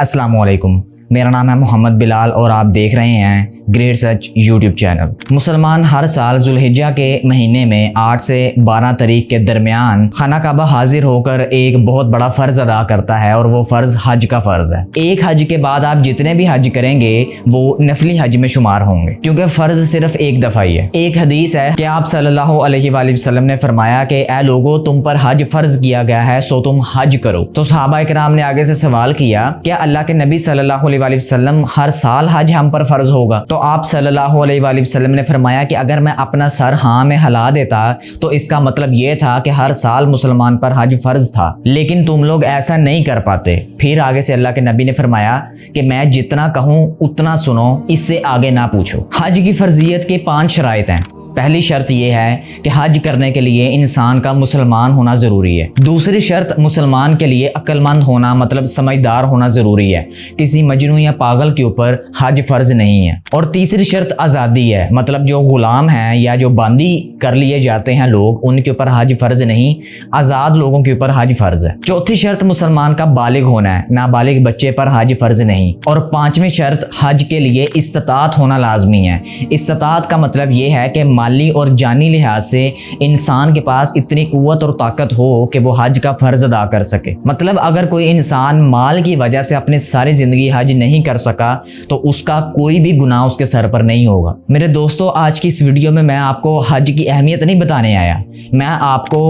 अस्सलाम वालेकुम। मेरा नाम है मोहम्मद बिलाल और आप देख रहे हैं ग्रेट सर्च यूट्यूब चैनल। मुसलमान हर साल जुल्हिज्जा के महीने में 8 से 12 तारीख के दरमियान खाना काबा हाजिर होकर एक बहुत बड़ा फ़र्ज अदा करता है और वो फ़र्ज हज का फ़र्ज है। एक हज के बाद आप जितने भी हज करेंगे वो नफली हज में शुमार होंगे, क्योंकि फ़र्ज सिर्फ एक दफ़ा ही है। एक हदीस है कि आप सल्लल्लाहु अलैहि वसल्लम ने फरमाया कि ऐ लोगो, तुम पर हज फ़र्ज किया गया है, सो तुम हज करो। तो सहाबा किराम ने आगे से सवाल किया, क्या अल्लाह के नबी सल्लल्लाहु अलैहि वसल्लम हर साल हज हम पर फ़र्ज होगा? तो आप सल्लल्लाहु अलैहि वसल्लम ने फरमाया कि अगर मैं अपना सर हाँ में हिला देता तो इसका मतलब ये था कि हर साल मुसलमान पर हज फ़र्ज था, लेकिन तुम लोग ऐसा नहीं कर पाते। फिर आगे से अल्लाह के नबी ने फरमाया कि मैं जितना कहूँ उतना सुनो, इससे आगे ना पूछो। हज की फ़र्जियत के 5 शराइत हैं। पहली शर्त यह है कि हज करने के लिए इंसान का मुसलमान होना ज़रूरी है। दूसरी शर्त, मुसलमान के लिए अक्लमंद होना मतलब समझदार होना ज़रूरी है। किसी मजनू या पागल के ऊपर हज फ़र्ज नहीं है। और तीसरी शर्त आज़ादी है, मतलब जो ग़ुलाम हैं या जो बंदी कर लिए जाते हैं लोग, उनके ऊपर हज फ़र्ज नहीं, आज़ाद लोगों के ऊपर हज फ़र्ज है। चौथी शर्त, मुसलमान का बालिग होना है, नाबालिग बच्चे पर हज फ़र्ज नहीं। और 5वीं शर्त, हज के लिए इस्तिताअत होना लाजमी है। इस्तिताअत का मतलब ये है कि माली और जानी लिहाज से इंसान के पास इतनी कुव्वत और ताकत हो कि वो हज का फर्ज अदा कर सके। मतलब अगर कोई इंसान माल की वजह से अपनी सारी जिंदगी हज नहीं कर सका तो उसका कोई भी गुनाह उसके सर पर नहीं होगा। मेरे दोस्तों, आज की इस वीडियो में मैं आपको हज की अहमियत नहीं बताने आया, मैं आपको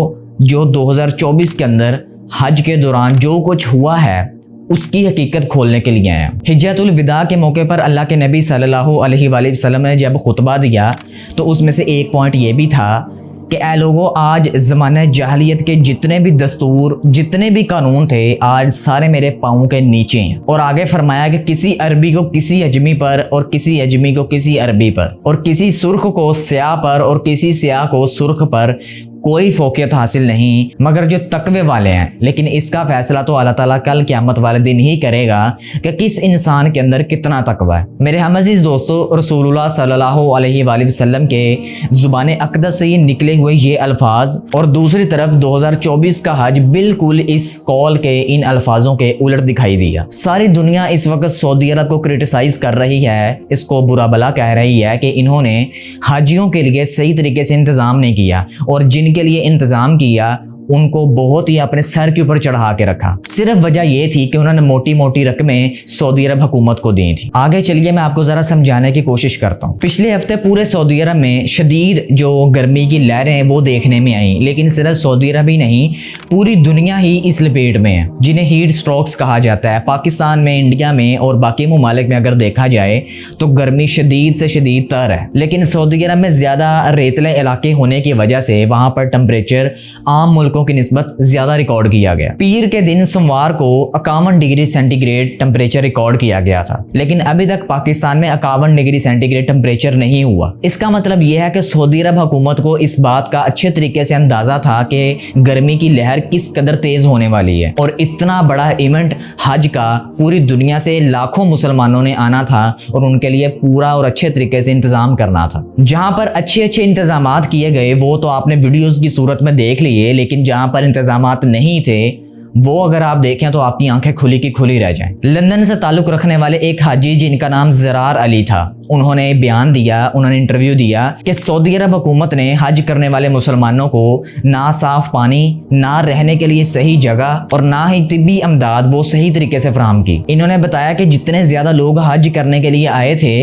जो 2024 के अंदर हज के दौरान जो कुछ हुआ है उसकी हकीकत खोलने के लिए आया। हिज्जतुल विदा के मौके पर अल्लाह के नबी सल्लल्लाहु अलैहि वसल्लम ने जब खुतबा दिया तो उसमें से एक पॉइंट ये भी था कि ऐ लोगों, आज ज़माने जाहलियत के जितने भी दस्तूर, जितने भी कानून थे, आज सारे मेरे पाँव के नीचे हैं। और आगे फरमाया कि किसी अरबी को किसी अजमी पर और किसी अजमी को किसी अरबी पर और किसी सुर्ख को स्याह पर और किसी स्याह को सुर्ख पर कोई फोकियत हासिल नहीं मगर जो तकवे वाले हैं। लेकिन इसका फैसला तो अल्लाह ताला कल क़यामत वाले दिन ही करेगा कि किस इंसान के अंदर कितना तकवा है। मेरे हम अज़ीज़ दोस्तों, रसूलुल्लाह सल्लल्लाहु अलैहि वसल्लम के ज़ुबान अक़दस से ये निकले हुए ये अल्फाज और दूसरी तरफ 2024 का हज बिल्कुल इस कॉल के इन अल्फाजों के उलट दिखाई दिया। सारी दुनिया इस वक्त सऊदी अरब को क्रिटिसाइज़ कर रही है, इसको बुरा भला कह रही है कि इन्होंने हाजियों के लिए सही तरीके से इंतज़ाम नहीं किया और के लिए इंतजाम किया उनको बहुत ही अपने सर के ऊपर चढ़ा के रखा। सिर्फ वजह यह थी कि उन्होंने मोटी मोटी रकमें सऊदी अरब हुकूमत को दी थी। आगे चलिए मैं आपको जरा समझाने की कोशिश करता हूँ। पिछले हफ्ते पूरे सऊदी अरब में शदीद जो गर्मी की लहरें हैं वो देखने में आई, लेकिन सिर्फ सऊदी अरब ही नहीं, पूरी दुनिया ही इस लपेट में है, जिन्हें हीट स्ट्रोक्स कहा जाता है। पाकिस्तान में, इंडिया में और बाकी मुमालिक में अगर देखा जाए तो गर्मी शदीद से शदीद तर है, लेकिन सऊदी अरब में ज़्यादा रेतले इलाके होने की वजह से वहाँ पर टेम्परेचर आम मुल्कों की निस्बत ज्यादा रिकॉर्ड किया गया। पीर के दिन सोमवार को 51 डिग्री सेंटीग्रेड टेम्परेचर रिकॉर्ड किया गया था, लेकिन अभी तक पाकिस्तान में 51 डिग्री सेंटीग्रेड टेम्परेचर नहीं हुआ। इसका मतलब यह है कि सऊदी अरब हुकूमत को इस बात का अच्छे तरीके से अंदाजा था कि गर्मी की लहर किस कदर तेज होने वाली है और इतना बड़ा इवेंट हज का पूरी दुनिया से लाखों मुसलमानों ने आना था और उनके लिए पूरा और अच्छे तरीके से इंतजाम करना था। जहां पर अच्छे अच्छे इंतजामात किए गए वो तो आपने वीडियोस की सूरत में देख लिए, लेकिन जहां पर इंतजामात नहीं थे वो अगर आप देखें तो आपकी आंखें खुली की खुली रह जाएं। लंदन से ताल्लुक रखने वाले एक हाजी जिनका नाम ज़रार अली था, उन्होंने बयान दिया, उन्होंने इंटरव्यू दिया कि सऊदी अरब हुकूमत ने हज करने वाले मुसलमानों को ना साफ पानी, ना रहने के लिए सही जगह और ना ही तिब्बी अमदाद वो सही तरीके से फराहम की। इन्होंने बताया कि जितने ज़्यादा लोग हज करने के लिए आए थे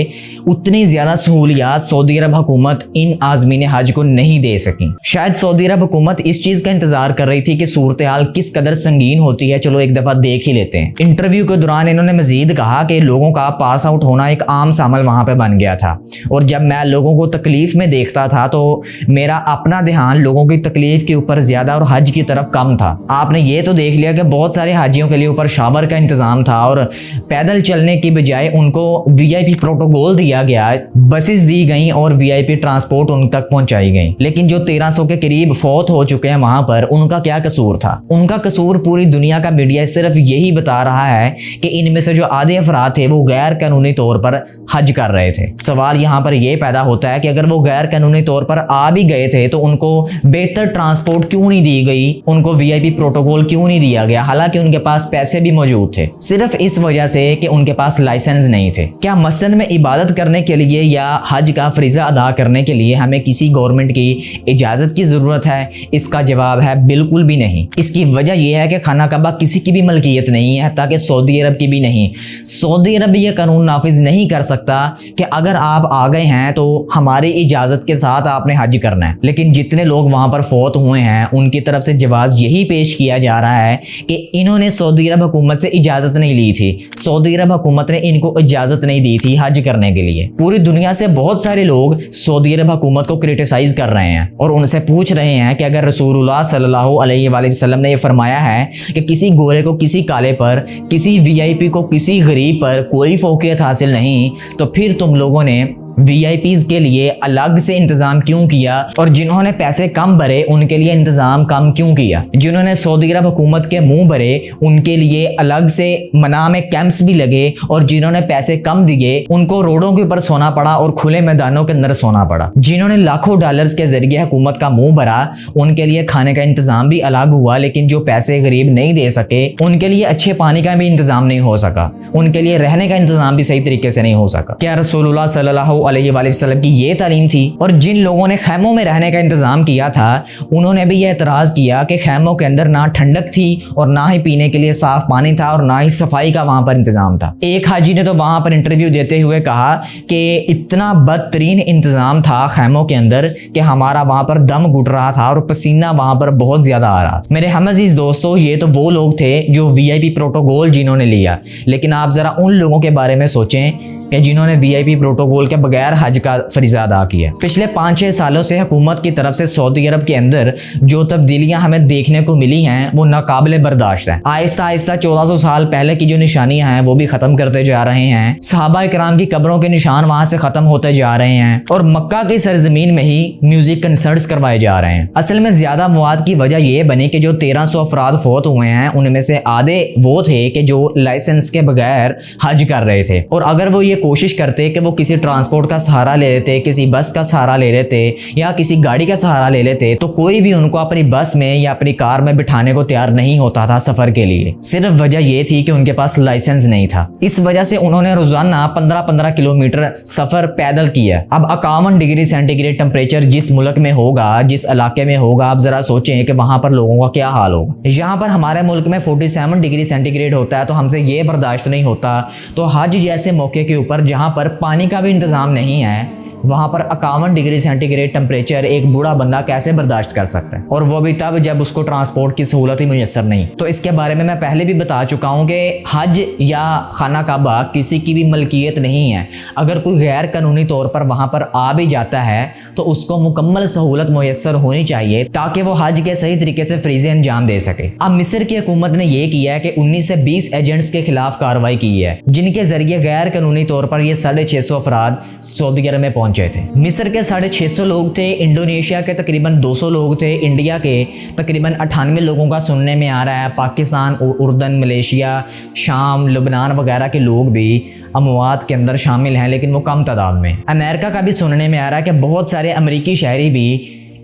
उतनी ज़्यादा सहूलियात सऊदी अरब हुकूमत इन आज़मीन हज को नहीं दे सकी। शायद सऊदी अरब हुकूमत इस चीज़ का इंतज़ार कर रही थी कि सूरत हाल किस कदर संगीन होती है, चलो एक दफ़ा देख ही लेते हैं। इंटरव्यू के दौरान इन्होंने मजीद कहा कि लोगों का पास आउट होना एक आम सा अमल वहाँ पे बन गया था और जब मैं लोगों को तकलीफ में देखता था तो मेरा अपना ध्यान लोगों की तकलीफ के ऊपर ज्यादा और हज की तरफ कम था। आपने ये तो देख लिया कि बहुत सारे हाजियों के लिए ऊपर शावर का इंतजाम था और पैदल चलने की बजाय उनको वीआईपी प्रोटोकॉल दिया गया, बसेस दी गई और वीआईपी ट्रांसपोर्ट उन तक पहुंचाई गई। लेकिन जो 1300 के करीब फौत हो चुके हैं वहां पर, उनका क्या कसूर था? उनका कसूर पूरी दुनिया का मीडिया सिर्फ यही बता रहा है कि इनमें से जो आधे अफराद थे वो गैर कानूनी तौर पर हज कर रहे थे। सवाल यहाँ पर यह पैदा होता है कि अगर वो गैर कानूनी तौर पर आ भी गए थे तो उनको बेहतर ट्रांसपोर्ट क्यों नहीं दी गई, उनको वीआईपी प्रोटोकॉल क्यों नहीं दिया गया, हालांकि उनके पास पैसे भी मौजूद थे, सिर्फ इस वजह से कि उनके पास लाइसेंस नहीं थे। क्या मस्जिद में इबादत करने के लिए या हज का फरीज़ा अदा करने के लिए हमें किसी गवर्नमेंट की इजाज़त की ज़रूरत है? इसका जवाब है बिल्कुल भी नहीं। इसकी वजह यह है कि खाना काबा किसी की भी मलकियत नहीं है, ताकि सऊदी अरब की भी नहीं। सऊदी अरब यह कानून नाफिज नहीं कर सकता कि अगर आप आ गए हैं तो हमारी इजाज़त के साथ आपने हज करना है। लेकिन जितने लोग वहाँ पर फौत हुए हैं उनकी तरफ से जवाब यही पेश किया जा रहा है कि इन्होंने सऊदी अरब हुकूमत से इजाज़त नहीं ली थी, सऊदी अरब हुकूमत ने इनको इजाज़त नहीं दी थी हज करने के लिए। पूरी दुनिया से बहुत सारे लोग सऊदी अरब हुकूमत को क्रिटिसाइज कर रहे हैं और उनसे पूछ रहे हैं कि अगर रसूलुल्लाह सल्लल्लाहु अलैहि वसल्लम ने यह फरमाया है कि किसी गोरे को किसी काले पर, किसी वीआईपी को किसी गरीब पर कोई फौकियत हासिल नहीं, तो फिर तुम लोगों ने वीआईपीज़ के लिए अलग से इंतज़ाम क्यों किया, और जिन्होंने पैसे कम भरे उनके लिए इंतज़ाम कम क्यों किया? जिन्होंने सऊदी अरब हुकूमत के मुंह भरे उनके लिए अलग से मना में कैंप्स भी लगे, और जिन्होंने पैसे कम दिए उनको रोडों के ऊपर सोना पड़ा और खुले मैदानों के अंदर सोना पड़ा। जिन्होंने लाखों डॉलर्स के जरिए हुकूमत का मुंह भरा उनके लिए खाने का इंतज़ाम भी अलग हुआ, लेकिन जो पैसे गरीब नहीं दे सके उनके लिए अच्छे पानी का भी इंतज़ाम नहीं हो सका, उनके लिए रहने का इंतज़ाम भी सही तरीके से नहीं हो सका। क्या रसूलुल्लाह सल्लल्लाहु अलैहि वसल्लम की ये तालीम थी? और जिन लोगों ने खैमों में रहने का इंतजाम किया था उन्होंने भी यह एतराज़ किया कि खैमों के अंदर ना ठंडक थी और ना ही पीने के लिए साफ पानी था और ना ही सफाई का वहां पर इंतजाम था। एक हाजी ने तो वहां पर इंटरव्यू देते हुए कहा कि इतना बदतरीन इंतजाम था खैमों के अंदर कि हमारा वहां पर दम घुट रहा था और पसीना वहां पर बहुत ज्यादा आ रहा था। मेरे हम अजीज दोस्तों, ये तो वो लोग थे जो वीआईपी प्रोटोकॉल जिन्होंने लिया, लेकिन आप जरा उन लोगों के बारे में सोचें कि जिन्होंने वीआईपी प्रोटोकॉल के बगैर हज का फरीज़ा अदा किया। पिछले 5-6 सालों से हुकूमत की तरफ से सऊदी अरब के अंदर जो तब्दीलियां हमें देखने को मिली हैं वो नाकाबिले बर्दाश्त है। आहिस्ता आहिस्ता 1400 साल पहले की जो निशानियां हैं वो भी खत्म करते जा रहे हैं। सहाबा इकराम की कब्रों के निशान वहां से खत्म होते जा रहे हैं और मक्का की सरजमीन में ही म्यूजिक कंसर्ट्स करवाए जा रहे हैं। असल में ज्यादा मवाद की वजह यह बनी कि जो 1300 अफराद फौत हुए हैं उनमें से आधे वो थे कि जो लाइसेंस के बगैर हज कर रहे थे, और अगर वो ये कोशिश करते कि वो किसी ट्रांसपोर्ट का सहारा ले लेते, किसी बस का सहारा ले लेते या किसी गाड़ी का सहारा ले लेते, तो कोई भी उनको अपनी बस में या अपनी कार में बिठाने को तैयार नहीं होता था सफर के लिए। सिर्फ वजह यह थी कि उनके पास लाइसेंस नहीं था। इस वजह से उन्होंने रोजाना 15-15 किलोमीटर सफर पैदल किया। अब 51 डिग्री सेंटीग्रेड टेम्परेचर जिस मुल्क में होगा, जिस इलाके में होगा, आप जरा सोचें कि वहां पर लोगों का क्या हाल होगा। यहाँ पर हमारे मुल्क में 47 डिग्री सेंटीग्रेड होता है तो हमसे ये बर्दाश्त नहीं होता, तो हज जैसे मौके के ऊपर जहां पर पानी का भी इंतजाम नहीं है वहां पर 51 डिग्री सेंटीग्रेड टेम्परेचर एक बूढ़ा बंदा कैसे बर्दाश्त कर सकता है, और वो भी तब जब उसको ट्रांसपोर्ट की सहूलत ही मुयसर नहीं। तो इसके बारे में मैं पहले भी बता चुका हूं कि हज या खाना काबा किसी की भी मलकियत नहीं है। अगर कोई गैर कानूनी तौर पर वहां पर आ भी जाता है तो उसको मुकम्मल सहूलत मुयसर होनी चाहिए ताकि वो हज के सही तरीके से फरीज़े अंजाम दे सके। अब मिस्र की हुकूमत ने यह किया है कि 19 से 20 एजेंट्स के खिलाफ कार्रवाई की है जिनके जरिए गैर कानूनी तौर पर यह 650 अफराद सऊदी अरब में पहुंचे थे। मिस्र के 650 लोग थे, इंडोनेशिया के तकरीबन 200 लोग थे, इंडिया के तकरीबन 98 लोगों का सुनने में आ रहा है, पाकिस्तान, उर्दन, मलेशिया, शाम, लुबनान वगैरह के लोग भी अमवात के अंदर शामिल हैं, लेकिन वो कम तादाद में। अमेरिका का भी सुनने में आ रहा है कि बहुत सारे अमेरिकी शहरी भी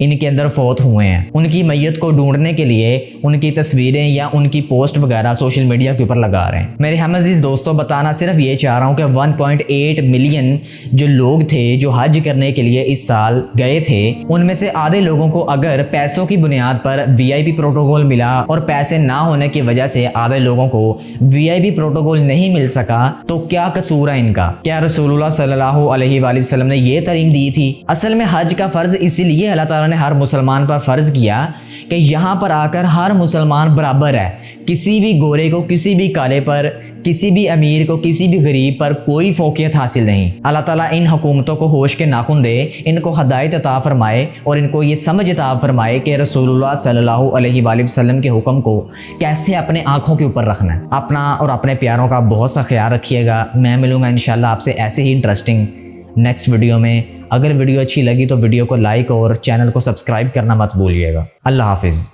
इनके अंदर फौत हुए हैं। उनकी मैयत को ढूंढने के लिए उनकी तस्वीरें या उनकी पोस्ट वगैरह सोशल मीडिया के ऊपर लगा रहे हैं। मेरे हम अजीज दोस्तों, बताना सिर्फ ये चाह रहा हूँ कि 1.8 मिलियन जो लोग थे जो हज करने के लिए इस साल गए थे, उनमें से आधे लोगों को अगर पैसों की बुनियाद पर वीआईपी प्रोटोकॉल मिला और पैसे ना होने की वजह से आधे लोगों को वीआईपी प्रोटोकॉल नहीं मिल सका, तो क्या कसूर है इनका? क्या रसूलुल्लाह सल्लल्लाहु अलैहि वसल्लम ने ये तालीम दी थी? असल में हज का फर्ज इसीलिए अल्लाह ताला ने हर मुसलमान पर फर्ज किया कि यहाँ पर आकर हर मुसलमान बराबर है। किसी भी गोरे को, किसी भी काले पर, किसी भी अमीर को, किसी भी गरीब पर कोई फौकियत हासिल नहीं। अल्लाह ताला इन हुकूमतों को होश के नाखुन दे, इनको हदायत अता फरमाए और इनको ये समझ अता फरमाए कि रसूलुल्लाह सल्लल्लाहु अलैहि वसल्लम के हुक्म को कैसे अपने आँखों के ऊपर रखना है। अपना और अपने प्यारों का बहुत सा ख्याल रखिएगा। मैं मिलूँगा इंशाल्लाह आपसे ऐसे ही इंटरेस्टिंग नेक्स्ट वीडियो में। अगर वीडियो अच्छी लगी तो वीडियो को लाइक और चैनल को सब्सक्राइब करना मत भूलिएगा। अल्लाह हाफिज़।